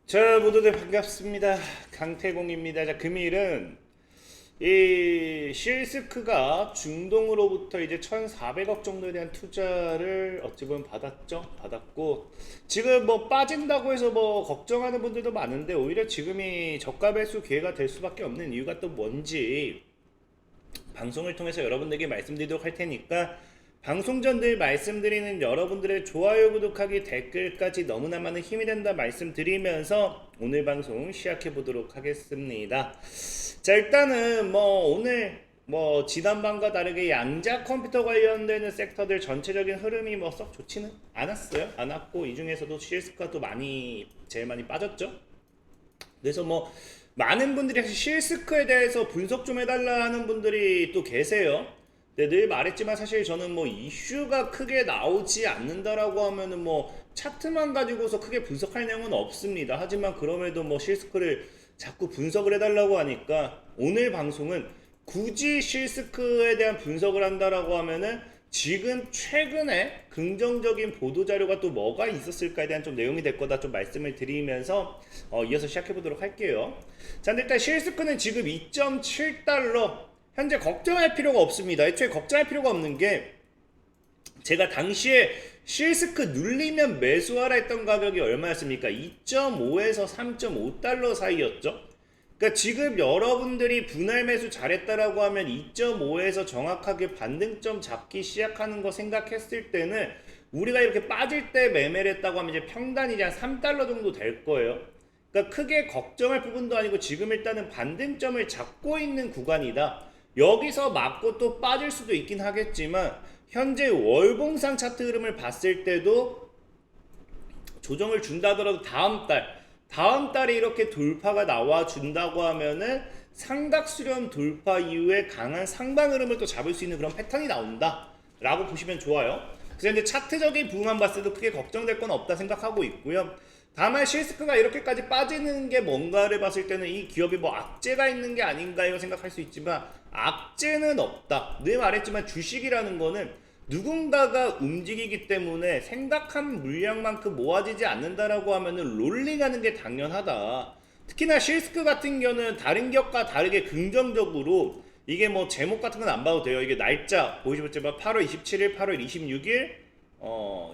자, 모두들 반갑습니다. 강태공입니다. 자, 금일은 이 실스크가 중동으로부터 이제 1,400억 정도에 대한 투자를 어찌 보면 받았고, 지금 뭐 빠진다고 해서 뭐 걱정하는 분들도 많은데, 오히려 지금이 저가 매수 기회가 될 수밖에 없는 이유가 또 뭔지 방송을 통해서 여러분들에게 말씀드리도록 할 테니까, 방송 전 늘 말씀드리는 여러분들의 좋아요, 구독하기, 댓글까지 너무나 많은 힘이 된다 말씀드리면서 오늘 방송 시작해 보도록 하겠습니다. 자, 일단은 뭐 오늘 뭐 지난번과 다르게 양자 컴퓨터 관련되는 섹터들 전체적인 흐름이 뭐 썩 좋지는 않았고, 이 중에서도 CS가 또 제일 많이 빠졌죠. 그래서 뭐 많은 분들이 사실 실스크에 대해서 분석 좀 해달라 하는 분들이 또 계세요. 근데 늘 말했지만 사실 저는 뭐 이슈가 크게 나오지 않는다라고 하면은 뭐 차트만 가지고서 크게 분석할 내용은 없습니다. 하지만 그럼에도 뭐 실스크를 자꾸 분석을 해달라고 하니까 오늘 방송은 굳이 실스크에 대한 분석을 한다라고 하면은 지금 최근에 긍정적인 보도 자료가 또 뭐가 있었을까에 대한 좀 내용이 될 거다 좀 말씀을 드리면서 이어서 시작해 보도록 할게요. 자, 근데 일단 실스크는 지금 2.7달러 현재 걱정할 필요가 없습니다. 애초에 걱정할 필요가 없는 게 제가 당시에 실스크 눌리면 매수하라 했던 가격이 얼마였습니까? 2.5에서 3.5달러 사이였죠. 그러니까 지금 여러분들이 분할 매수 잘했다라고 하면 2.5에서 정확하게 반등점 잡기 시작하는 거 생각했을 때는 우리가 이렇게 빠질 때 매매를 했다고 하면 이제 평단이 이제 한 3달러 정도 될 거예요. 그러니까 크게 걱정할 부분도 아니고 지금 일단은 반등점을 잡고 있는 구간이다. 여기서 맞고 또 빠질 수도 있긴 하겠지만 현재 월봉상 차트 흐름을 봤을 때도 조정을 준다 하더라도 다음 달에 이렇게 돌파가 나와 준다고 하면은 삼각수렴 돌파 이후에 강한 상방 흐름을 또 잡을 수 있는 그런 패턴이 나온다 라고 보시면 좋아요. 그래서 이제 차트적인 부분만 봤을 때도 크게 걱정될 건 없다 생각하고 있고요. 다만 실스크가 이렇게까지 빠지는 게 뭔가를 봤을 때는 이 기업이 뭐 악재가 있는 게 아닌가요 생각할 수 있지만 악재는 없다. 늘 말했지만 주식이라는 거는 누군가가 움직이기 때문에 생각한 물량만큼 모아지지 않는다라고 하면은 롤링하는 게 당연하다. 특히나 실스크 같은 경우는 다른 기업과 다르게 긍정적으로 이게 뭐 제목 같은 건 안 봐도 돼요. 이게 날짜 보이시겠지만 8월 27일, 8월 26일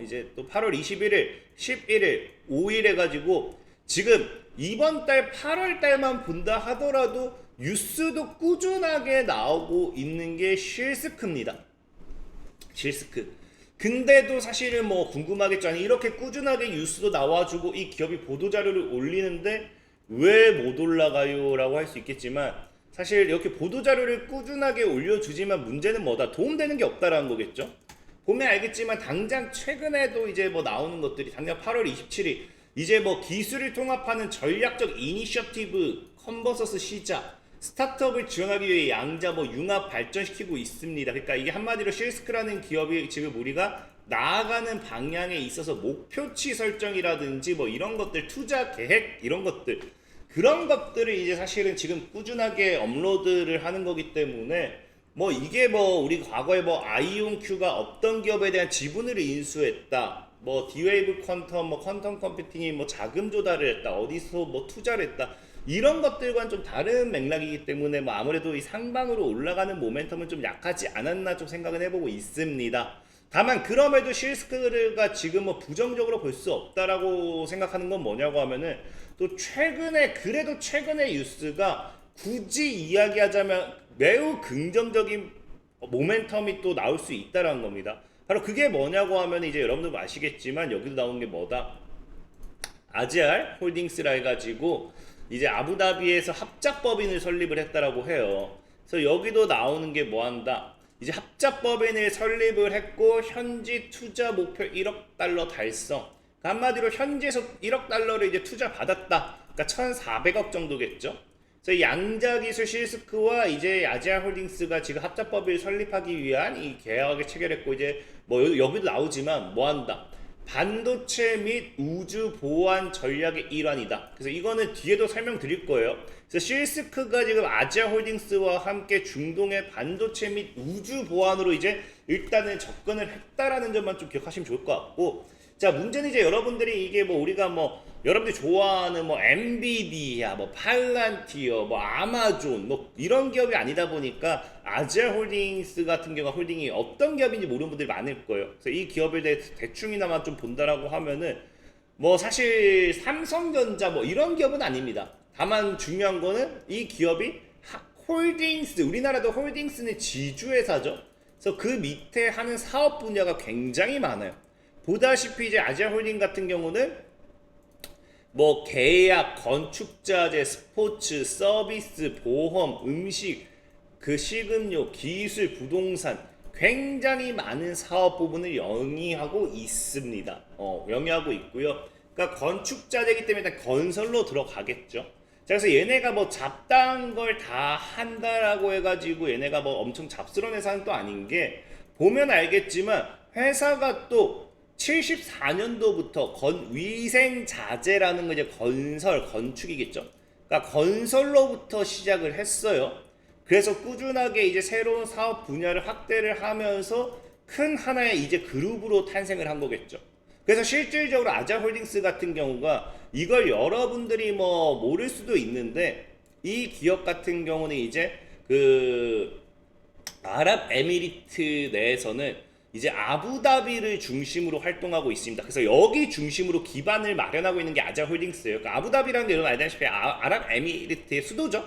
이제 또 8월 21일, 11일, 5일 해가지고 지금 이번 달 8월 달만 본다 하더라도 뉴스도 꾸준하게 나오고 있는 게 실스크입니다. 실스크. 근데도 사실은 뭐 궁금하겠죠. 아니 이렇게 꾸준하게 뉴스도 나와주고 이 기업이 보도자료를 올리는데 왜 못 올라가요? 라고 할 수 있겠지만 사실 이렇게 보도자료를 꾸준하게 올려주지만 문제는 뭐다? 도움되는 게 없다라는 거겠죠. 보면 알겠지만 당장 최근에도 이제 뭐 나오는 것들이 작년 8월 27일 이제 뭐 기술을 통합하는 전략적 이니셔티브 컨버서스 시작 스타트업을 지원하기 위해 양자 뭐 융합 발전시키고 있습니다. 그러니까 이게 한마디로 실스크라는 기업이 지금 우리가 나아가는 방향에 있어서 목표치 설정이라든지 뭐 이런 것들 투자 계획 이런 것들 그런 것들을 이제 사실은 지금 꾸준하게 업로드를 하는 거기 때문에 뭐 이게 뭐 우리 과거에 뭐 아이온큐가 어떤 기업에 대한 지분을 인수했다. 뭐 디웨이브 퀀텀, 뭐 퀀텀 컴퓨팅이 뭐 자금 조달을 했다. 어디서 뭐 투자를 했다. 이런 것들과는 좀 다른 맥락이기 때문에 뭐 아무래도 이 상방으로 올라가는 모멘텀은 좀 약하지 않았나 좀 생각은 해보고 있습니다. 다만 그럼에도 실스크가 지금 뭐 부정적으로 볼 수 없다라고 생각하는 건 뭐냐고 하면은 또 그래도 최근에 뉴스가 굳이 이야기하자면 매우 긍정적인 모멘텀이 또 나올 수 있다라는 겁니다. 바로 그게 뭐냐고 하면 이제 여러분들 아시겠지만 여기도 나오는 게 뭐다? 아지알 홀딩스라 해가지고 이제 아부다비에서 합작법인을 설립을 했다라고 해요. 그래서 여기도 나오는 게 뭐한다? 이제 합작법인을 설립을 했고 현지 투자 목표 1억 달러 달성. 그러니까 한마디로 현지에서 1억 달러를 이제 투자 받았다. 그러니까 1,400억 정도겠죠. 그래서 양자기술 실스크와 이제 아지아홀딩스가 지금 합작법을 설립하기 위한 이 계약을 체결했고 이제 뭐 여기도 나오지만 뭐한다? 반도체 및 우주 보안 전략의 일환이다. 그래서 이거는 뒤에도 설명드릴 거예요. 그래서 실스크가 지금 아지아홀딩스와 함께 중동의 반도체 및 우주 보안으로 이제 일단은 접근을 했다라는 점만 좀 기억하시면 좋을 것 같고, 자, 문제는 이제 여러분들이 이게 뭐 우리가 뭐 여러분들이 좋아하는 뭐 엔비디아, 뭐 팔란티어, 뭐 아마존, 뭐 이런 기업이 아니다 보니까 아지아홀딩스 같은 경우 홀딩이 어떤 기업인지 모르는 분들이 많을 거예요. 그래서 이 기업에 대해서 대충이나마 좀 본다라고 하면은 뭐 사실 삼성전자 뭐 이런 기업은 아닙니다. 다만 중요한 거는 이 기업이 홀딩스, 우리나라도 홀딩스는 지주회사죠. 그래서 그 밑에 하는 사업 분야가 굉장히 많아요. 보다시피 이제 아지아홀딩 같은 경우는 뭐 계약, 건축자재, 스포츠, 서비스, 보험, 음식, 그 식음료, 기술, 부동산 굉장히 많은 사업 부분을 영위하고 있습니다. 영위하고 있고요. 그러니까 건축자재이기 때문에 일단 건설로 들어가겠죠. 자, 그래서 얘네가 뭐 잡다한 걸 다 한다라고 해가지고 얘네가 뭐 엄청 잡스러운 회사는 또 아닌 게 보면 알겠지만 회사가 또 74년도부터 위생자재라는 거 이제 건축이겠죠. 그러니까 건설로부터 시작을 했어요. 그래서 꾸준하게 이제 새로운 사업 분야를 확대를 하면서 큰 하나의 이제 그룹으로 탄생을 한 거겠죠. 그래서 실질적으로 아자홀딩스 같은 경우가 이걸 여러분들이 뭐 모를 수도 있는데 이 기업 같은 경우는 이제 그 아랍에미리트 내에서는 이제 아부다비를 중심으로 활동하고 있습니다. 그래서 여기 중심으로 기반을 마련하고 있는 게 아자홀딩스예요. 그러니까 아부다비라는 게 여러분 알다시피 아랍에미리트의 수도죠.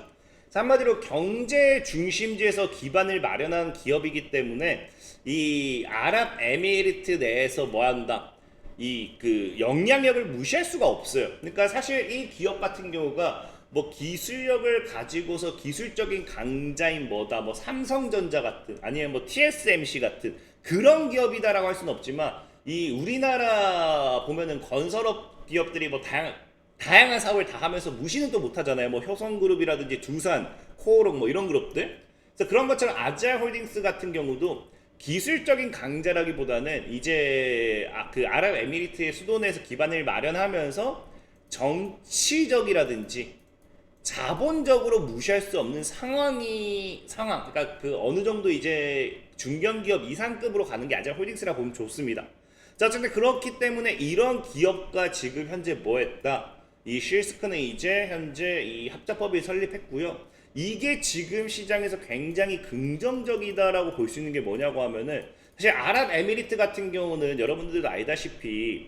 그래서 한마디로 경제 중심지에서 기반을 마련한 기업이기 때문에 이 아랍에미리트 내에서 뭐 한다? 이 그 영향력을 무시할 수가 없어요. 그러니까 사실 이 기업 같은 경우가 뭐 기술력을 가지고서 기술적인 강자인 뭐다 뭐 삼성전자 같은 아니면 뭐 TSMC 같은 그런 기업이다라고 할 수는 없지만 이 우리나라 보면은 건설업 기업들이 뭐 다양한 사업을 다 하면서 무시는 또 못하잖아요. 뭐 효성그룹이라든지 두산, 코오롱 뭐 이런 그룹들. 그래서 그런 것처럼 아지아홀딩스 같은 경우도 기술적인 강자라기보다는 이제 그 아랍에미리트의 수도 내에서 기반을 마련하면서 정치적이라든지 자본적으로 무시할 수 없는 상황, 그러니까 그 어느 정도 이제 중견기업 이상급으로 가는 게 아지아홀딩스라 보면 좋습니다. 자, 어쨌든 그렇기 때문에 이런 기업과 지금 현재 뭐 했다? 이 실스크는 이제 현재 이 합작법이 설립했고요. 이게 지금 시장에서 굉장히 긍정적이다라고 볼 수 있는 게 뭐냐고 하면은 사실 아랍에미리트 같은 경우는 여러분들도 알다시피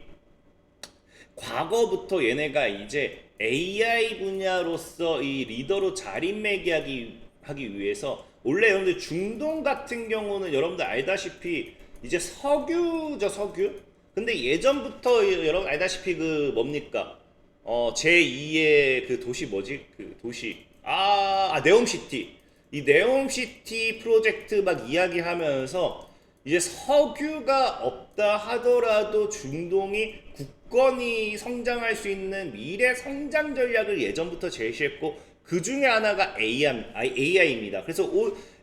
과거부터 얘네가 이제 AI 분야로서 이 리더로 자리매김하기 위해서 원래 여러분들 중동 같은 경우는 여러분들 알다시피 이제 석유죠, 석유. 근데 예전부터 여러분 알다시피 그 뭡니까? 제2의 그 도시 뭐지? 그 도시 네옴시티. 이 네옴시티 프로젝트 막 이야기하면서 이제 석유가 없다 하더라도 중동이 굳건히 성장할 수 있는 미래 성장 전략을 예전부터 제시했고 그 중에 하나가 AI입니다. 그래서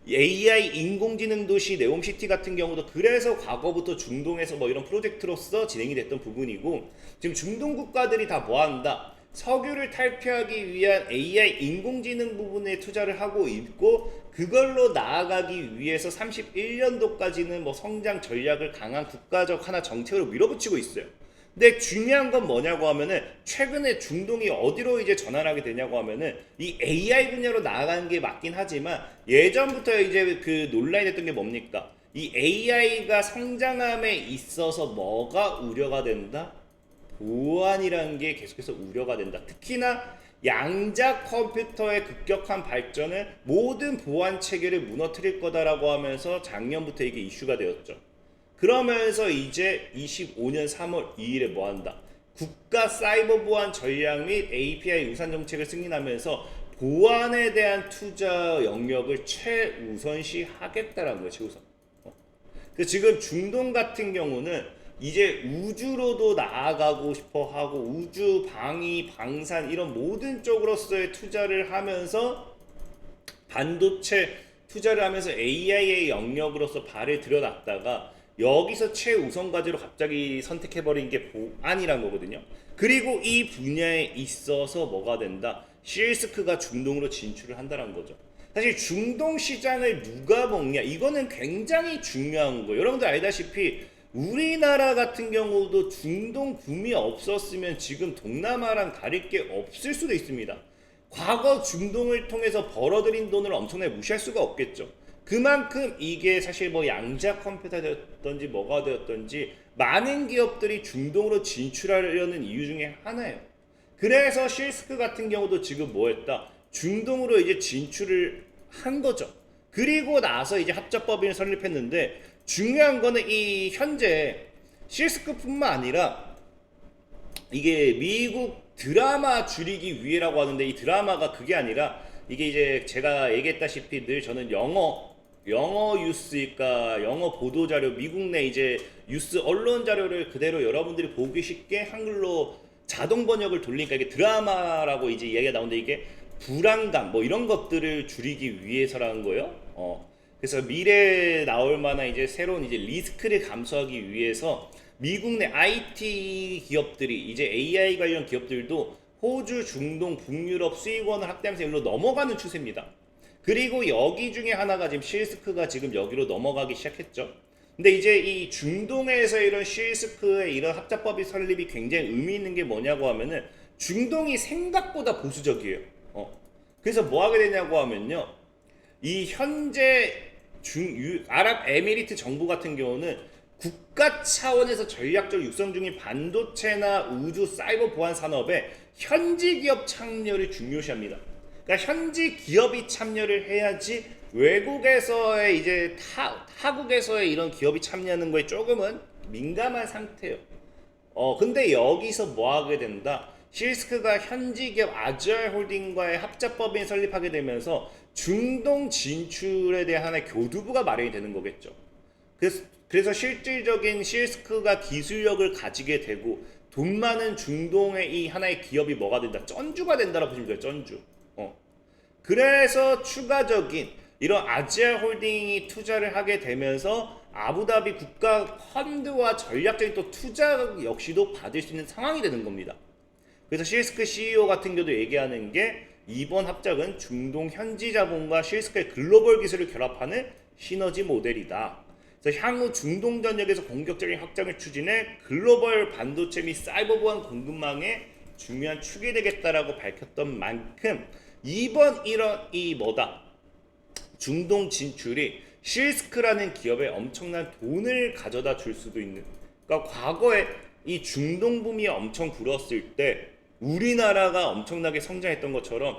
AI 인공지능 도시 네옴시티 같은 경우도 그래서 과거부터 중동에서 뭐 이런 프로젝트로서 진행이 됐던 부분이고 지금 중동 국가들이 다 뭐한다? 석유를 탈피하기 위한 AI 인공지능 부분에 투자를 하고 있고 그걸로 나아가기 위해서 31년도까지는 뭐 성장 전략을 강한 국가적 하나 정책으로 밀어붙이고 있어요. 근데 중요한 건 뭐냐고 하면은 최근에 중동이 어디로 이제 전환하게 되냐고 하면은 이 AI 분야로 나아가는 게 맞긴 하지만 예전부터 이제 그 논란이 됐던 게 뭡니까? 이 AI가 성장함에 있어서 뭐가 우려가 된다? 보안이라는 게 계속해서 우려가 된다. 특히나 양자 컴퓨터의 급격한 발전은 모든 보안 체계를 무너뜨릴 거다라고 하면서 작년부터 이게 이슈가 되었죠. 그러면서 이제 25년 3월 2일에 뭐 한다? 국가 사이버 보안 전략 및 API 유산 정책을 승인하면서 보안에 대한 투자 영역을 최우선시 하겠다라는 거예요, 최우선. 그래서 지금 중동 같은 경우는 이제 우주로도 나아가고 싶어 하고 우주, 방위, 방산 이런 모든 쪽으로서의 투자를 하면서 반도체 투자를 하면서 AI의 영역으로서 발을 들여놨다가 여기서 최우선 과제로 갑자기 선택해버린 게 보안이란 거거든요. 그리고 이 분야에 있어서 뭐가 된다? 실스크가 중동으로 진출을 한다는 거죠. 사실 중동 시장을 누가 먹냐? 이거는 굉장히 중요한 거예요. 여러분들 알다시피 우리나라 같은 경우도 중동 붐이 없었으면 지금 동남아랑 다를 게 없을 수도 있습니다. 과거 중동을 통해서 벌어들인 돈을 엄청나게 무시할 수가 없겠죠. 그만큼 이게 사실 뭐 양자 컴퓨터 되었던지 뭐가 되었던지 많은 기업들이 중동으로 진출하려는 이유 중에 하나예요. 그래서 실스크 같은 경우도 지금 뭐 했다? 중동으로 이제 진출을 한 거죠. 그리고 나서 이제 합작법인을 설립했는데 중요한 거는 이 현재 실스크뿐만 아니라 이게 미국 드라마 줄이기 위해라고 하는데 이 드라마가 그게 아니라 이게 이제 제가 얘기했다시피 늘 저는 영어 뉴스니까 영어 보도 자료 미국 내 이제 뉴스 언론 자료를 그대로 여러분들이 보기 쉽게 한글로 자동 번역을 돌리니까 이게 드라마라고 이제 이야기가 나오는데 이게 불안감 뭐 이런 것들을 줄이기 위해서라는 거예요. 그래서 미래에 나올 만한 이제 새로운 이제 리스크를 감수하기 위해서 미국 내 IT 기업들이 이제 AI 관련 기업들도 호주, 중동, 북유럽 수익원을 확대하면서 여기로 넘어가는 추세입니다. 그리고 여기 중에 하나가 지금 실스크가 지금 여기로 넘어가기 시작했죠. 근데 이제 이 중동에서 이런 실스크의 이런 합작법이 설립이 굉장히 의미 있는 게 뭐냐고 하면은 중동이 생각보다 보수적이에요. 그래서 뭐 하게 되냐고 하면요. 이 현재 아랍에미리트 정부 같은 경우는 국가 차원에서 전략적으로 육성 중인 반도체나 우주 사이버 보안 산업에 현지 기업 참여를 중요시합니다. 그러니까 현지 기업이 참여를 해야지 외국에서의 이제 타국에서의 이런 기업이 참여하는 거에 조금은 민감한 상태예요. 근데 여기서 뭐 하게 된다? 실스크가 현지 기업 아지알 홀딩과의 합작법인 설립하게 되면서 중동 진출에 대한 하나의 교두부가 마련이 되는 거겠죠. 그래서 실질적인 실스크가 기술력을 가지게 되고 돈 많은 중동의 이 하나의 기업이 뭐가 된다? 쩐주가 된다라고 보시면 돼요. 쩐주. 그래서 추가적인 이런 아지아 홀딩이 투자를 하게 되면서 아부다비 국가 펀드와 전략적인 또 투자 역시도 받을 수 있는 상황이 되는 겁니다. 그래서 실스크 CEO 같은 경우도 얘기하는 게 이번 합작은 중동 현지 자본과 실스크의 글로벌 기술을 결합하는 시너지 모델이다. 그래서 향후 중동 전역에서 공격적인 확장을 추진해 글로벌 반도체 및 사이버 보안 공급망의 중요한 축이 되겠다라고 밝혔던 만큼 이번 중동 진출이 실스크라는 기업에 엄청난 돈을 가져다 줄 수도 있는. 그러니까 과거에 이 중동 붐이 엄청 불었을 때 우리나라가 엄청나게 성장했던 것처럼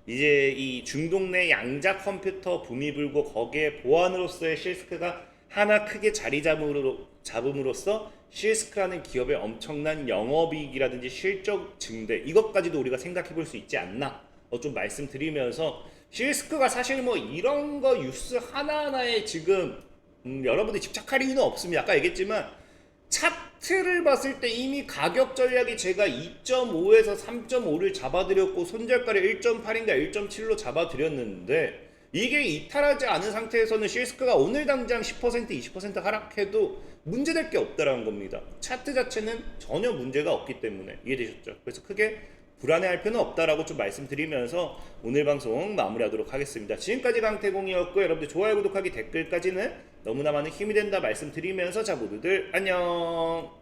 이제 이 중동 내 양자 컴퓨터 붐이 불고 거기에 보안으로서의 실스크가 하나 크게 자리 잡음으로써 실스크라는 기업의 엄청난 영업이익이라든지 실적 증대 이것까지도 우리가 생각해 볼 수 있지 않나 좀 말씀드리면서 실스크가 사실 뭐 이런 거 뉴스 하나하나에 지금 여러분들이 집착할 이유는 없습니다. 아까 얘기했지만 차트를 봤을 때 이미 가격 전략이 제가 2.5에서 3.5를 잡아드렸고 손절가를 1.8인가 1.7로 잡아드렸는데 이게 이탈하지 않은 상태에서는 실스크가 오늘 당장 10% 20% 하락해도 문제될 게 없다라는 겁니다. 차트 자체는 전혀 문제가 없기 때문에 이해되셨죠? 그래서 크게 불안해할 필요는 없다라고 좀 말씀드리면서 오늘 방송 마무리하도록 하겠습니다. 지금까지 강태공이었고 여러분들 좋아요 구독하기 댓글까지는 너무나 많은 힘이 된다 말씀드리면서 자 모두들 안녕.